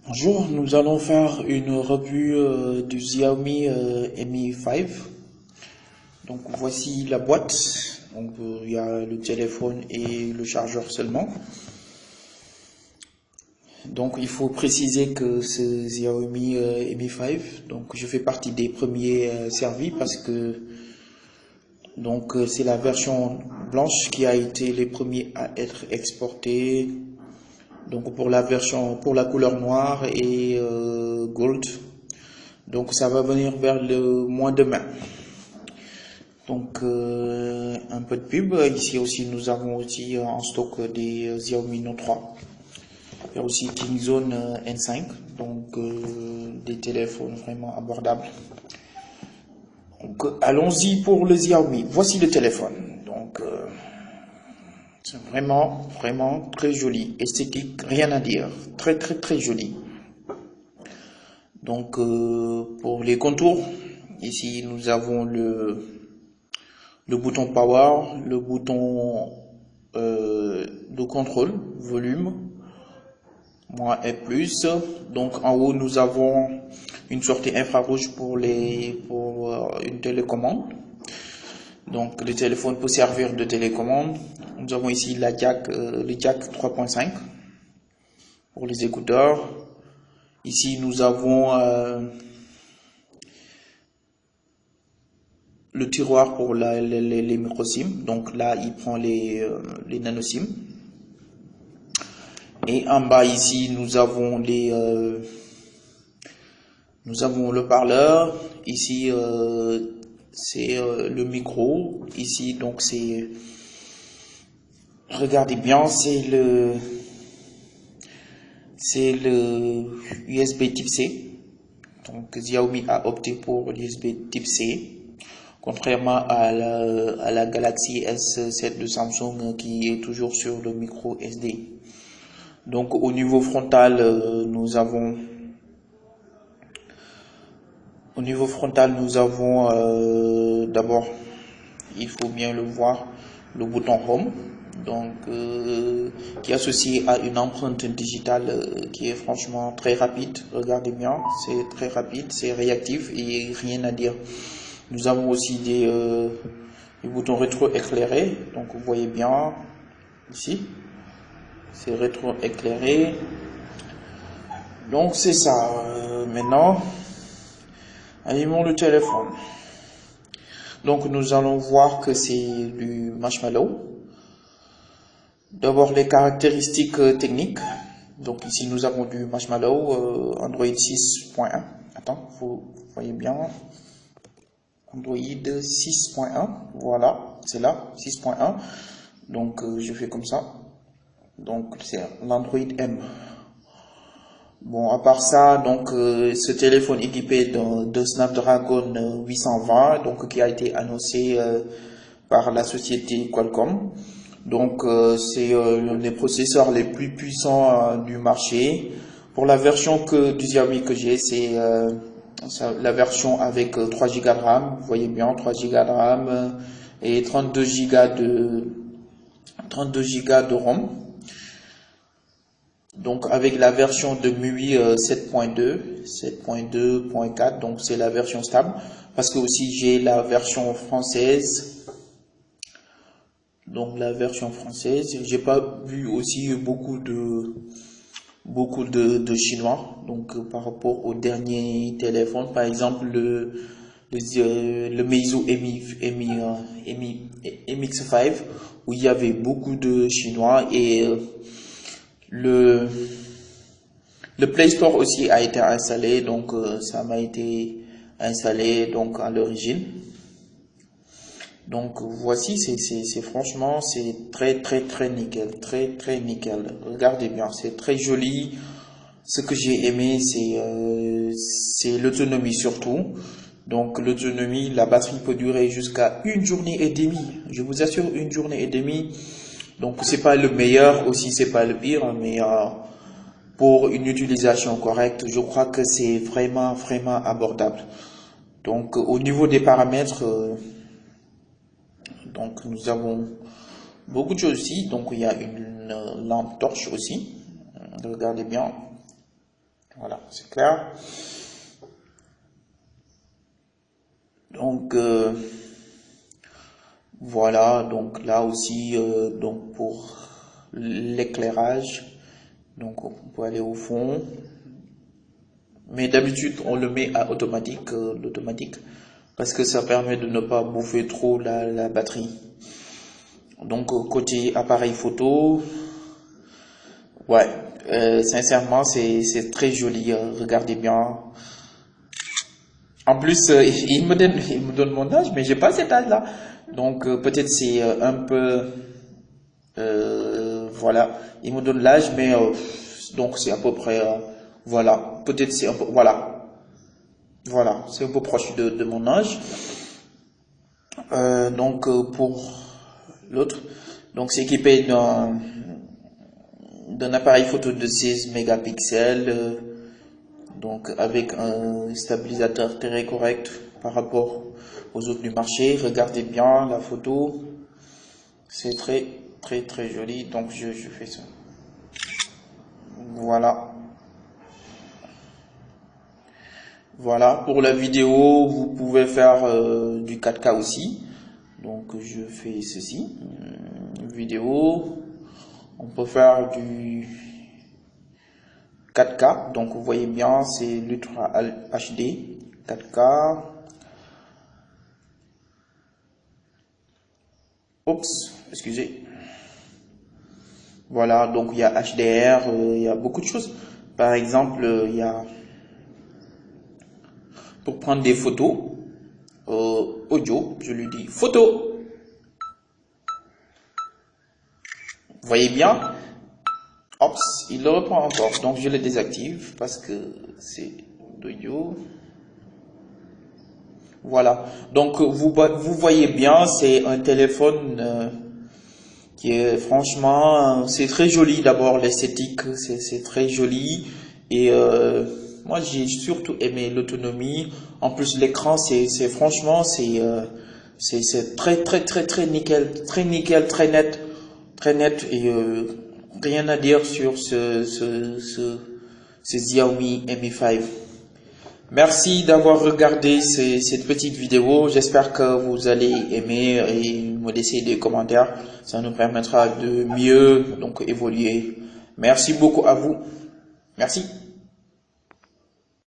Bonjour, nous allons faire une revue du Xiaomi Mi 5. Donc voici la boîte. Donc il y a le téléphone et le chargeur seulement. Donc il faut préciser que ce Xiaomi Mi 5, donc je fais partie des premiers servis parce que c'est la version blanche qui a été les premiers à être exportés. Donc pour la couleur noire et gold. Donc ça va venir vers le mois de mai. Donc un peu de pub. Ici aussi nous avons aussi en stock des Xiaomi Note 3. Il y a aussi Kingzone N5. Donc des téléphones vraiment abordables. Donc allons-y pour le Xiaomi. Voici le téléphone. Donc c'est vraiment très joli. Esthétique, rien à dire. Très joli. Donc pour les contours, ici nous avons le bouton power, le bouton de contrôle, volume, moins et plus. Donc en haut nous avons une sortie infrarouge pour une télécommande. Donc le téléphone peut servir de télécommande. Nous avons ici le jack 3.5 pour les écouteurs. Ici nous avons le tiroir pour les micro SIM. Donc là il prend les nano SIM. Et en bas ici nous avons le parleur. Ici c'est le micro. Ici donc c'est, regardez bien, c'est le USB type C. Donc Xiaomi a opté pour l'USB type C, contrairement à la Galaxy S7 de Samsung qui est toujours sur le micro SD. Donc au niveau frontal, d'abord, il faut bien le voir, le bouton Home, donc qui est associé à une empreinte digitale qui est franchement très rapide. Regardez bien, c'est très rapide, c'est réactif et rien à dire. Nous avons aussi des boutons rétro-éclairés, donc vous voyez bien ici, c'est rétro-éclairé. Donc c'est ça. Maintenant, allumons le téléphone. Donc nous allons voir que c'est du marshmallow. D'abord les caractéristiques techniques. Donc ici nous avons du marshmallow Android 6.1. Attends, vous voyez bien. Android 6.1. Voilà, c'est là, 6.1. Donc je fais comme ça. Donc c'est l'Android M. Bon, à part ça, donc ce téléphone équipé de Snapdragon 820, donc qui a été annoncé par la société Qualcomm. Donc c'est l'un des processeurs les plus puissants du marché. Pour la version du Xiaomi que j'ai, c'est la version avec 3 Go de RAM. Vous voyez bien, 3 Go de RAM et 32 Go de ROM. Donc avec la version de MIUI 7.2.4, donc c'est la version stable. Parce que aussi j'ai la version française. Donc la version française, j'ai pas vu aussi beaucoup de chinois. Donc par rapport au dernier téléphone, par exemple le Meizu MX5 où il y avait beaucoup de chinois et le Play Store aussi a été installé, donc ça m'a été installé donc à l'origine. Donc voici, c'est franchement c'est très nickel, très nickel. Regardez bien, c'est très joli. Ce que j'ai aimé c'est l'autonomie surtout. Donc l'autonomie, la batterie peut durer jusqu'à 1 journée et demie. Je vous assure, 1 journée et demie. Donc c'est pas le meilleur, aussi c'est pas le pire, mais pour une utilisation correcte, je crois que c'est vraiment abordable. Donc au niveau des paramètres, donc nous avons beaucoup de choses ici. Donc il y a une lampe torche aussi. Regardez bien. Voilà, c'est clair. Donc voilà, donc là aussi, donc pour l'éclairage, donc on peut aller au fond, mais d'habitude on le met à automatique, l'automatique, parce que ça permet de ne pas bouffer trop la batterie. Donc côté appareil photo, ouais, sincèrement c'est très joli, regardez bien. En plus, il me donne mon âge, mais j'ai pas cet âge-là. Donc peut-être c'est un peu, voilà, il me donne l'âge, mais donc c'est à peu près, voilà, peut-être c'est un peu, voilà, c'est un peu proche de mon âge. Donc pour l'autre, donc c'est équipé d'un appareil photo de 16 mégapixels. Donc avec un stabilisateur très correct par rapport aux autres du marché. Regardez bien la photo, c'est très joli. Donc je fais ça. Voilà pour la vidéo. Vous pouvez faire du 4K aussi. Donc je fais ceci, vidéo. On peut faire du 4K, donc vous voyez bien, c'est l'Ultra HD 4K. Oups, excusez. Voilà, donc il y a HDR, il y a beaucoup de choses. Par exemple, il y a pour prendre des photos, audio, je lui dis photo. Vous voyez bien, oups, il le reprend encore. Donc je le désactive parce que c'est d'audio. Voilà, donc vous voyez bien, c'est un téléphone qui est franchement, c'est très joli. D'abord l'esthétique, c'est très joli, et moi j'ai surtout aimé l'autonomie. En plus l'écran, c'est franchement c'est très nickel, très net, et rien à dire sur ce Xiaomi Mi 5. Merci d'avoir regardé cette petite vidéo. J'espère que vous allez aimer et me laisser des commentaires. Ça nous permettra de mieux donc évoluer. Merci beaucoup à vous. Merci.